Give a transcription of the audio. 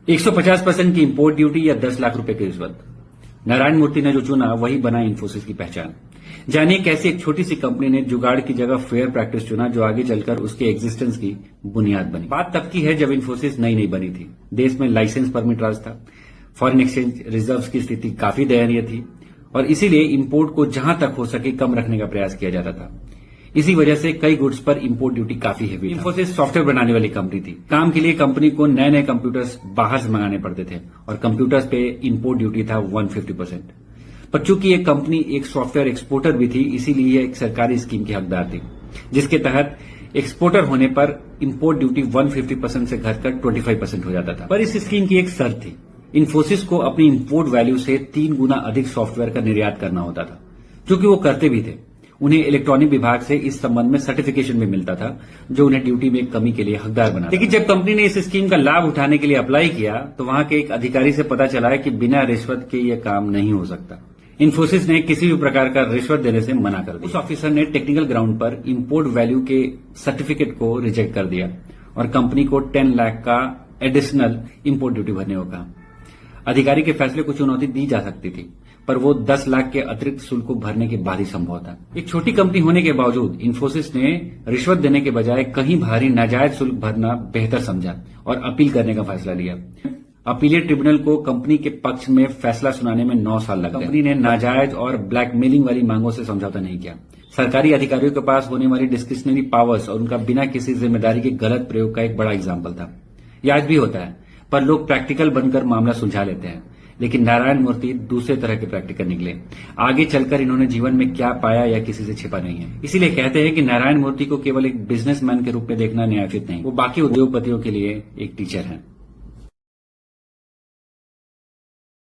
150% की import duty या 10 लाख रुपए की रिश्वत। नारायण मूर्ति ने जो चुना वही बना इन्फोसिस की पहचान। जानिए कैसे एक छोटी सी कंपनी ने जुगाड़ की जगह फेयर प्रैक्टिस चुना जो आगे चलकर उसके एग्जिस्टेंस की बुनियाद बनी। बात तब की है जब इन्फोसिस नई बनी थी। देश में लाइसेंस परमिट राज था, फॉरेन एक्सचेंज रिजर्व्स की स्थिति काफी दयनीय थी और इसीलिए इंपोर्ट को जहां तक हो सके कम रखने का प्रयास किया जाता था। इसी वजह से कई गुड्स पर इंपोर्ट ड्यूटी काफी हैवी। इन्फोसिस सॉफ्टवेयर बनाने वाली कंपनी थी। काम के लिए कंपनी को नए कंप्यूटर्स बाहर से मंगाने पड़ते थे और कंप्यूटर्स पे इंपोर्ट ड्यूटी था 150%। पर चूंकि ये कंपनी एक सॉफ्टवेयर एक्सपोर्टर भी थी, इसीलिए ये एक सरकारी स्कीम की हकदार थी, जिसके तहत एक्सपोर्टर होने पर इंपोर्ट ड्यूटी 150% से घटकर 25% हो जाता था। पर इस स्कीम की एक शर्त थी, इन्फोसिस को अपनी इंपोर्ट वैल्यू से 3 गुना अधिक सॉफ्टवेयर का निर्यात करना होता था, जो कि वो करते भी थे। उन्हें इलेक्ट्रॉनिक विभाग से इस संबंध में सर्टिफिकेशन भी मिलता था, जो उन्हें ड्यूटी में कमी के लिए हकदार बना। लेकिन जब कंपनी ने इस स्कीम का लाभ उठाने के लिए अप्लाई किया तो वहां के एक अधिकारी से पता चला है कि बिना रिश्वत के यह काम नहीं हो सकता। इन्फोसिस ने किसी भी प्रकार का रिश्वत देने से मना कर दिया। उस ऑफिसर ने टेक्निकल ग्राउंड पर इंपोर्ट वैल्यू के सर्टिफिकेट को रिजेक्ट कर दिया और कंपनी को 10 लाख का एडिशनल इंपोर्ट ड्यूटी भरने को कहा। अधिकारी के फैसले को चुनौती दी जा सकती थी, पर वो 10 लाख के अतिरिक्त शुल्क को भरने के बाद ही संभव था। एक छोटी कंपनी होने के बावजूद इन्फोसिस ने रिश्वत देने के बजाय कहीं भारी नाजायज शुल्क भरना बेहतर समझा और अपील करने का फैसला लिया। अपीलीट ट्रिब्यूनल को कंपनी के पक्ष में फैसला सुनाने में 9 साल लग गए। कंपनी ने नाजायज और ब्लैकमेलिंग वाली मांगों से समझौता नहीं किया। सरकारी अधिकारियों के पास होने वाली डिस्क्रिशनरी पावर्स और उनका बिना किसी जिम्मेदारी के गलत प्रयोग का एक बड़ा एग्जाम्पल था। यह आज भी होता है, पर लोग प्रैक्टिकल बनकर मामला सुलझा लेते हैं। लेकिन नारायण मूर्ति दूसरे तरह के प्रैक्टिकल निकले। आगे चलकर इन्होंने जीवन में क्या पाया या किसी से छिपा नहीं है। इसीलिए कहते हैं कि नारायण मूर्ति को केवल एक बिजनेसमैन के रूप में देखना न्यायोचित नहीं, वो बाकी उद्योगपतियों के लिए एक टीचर है।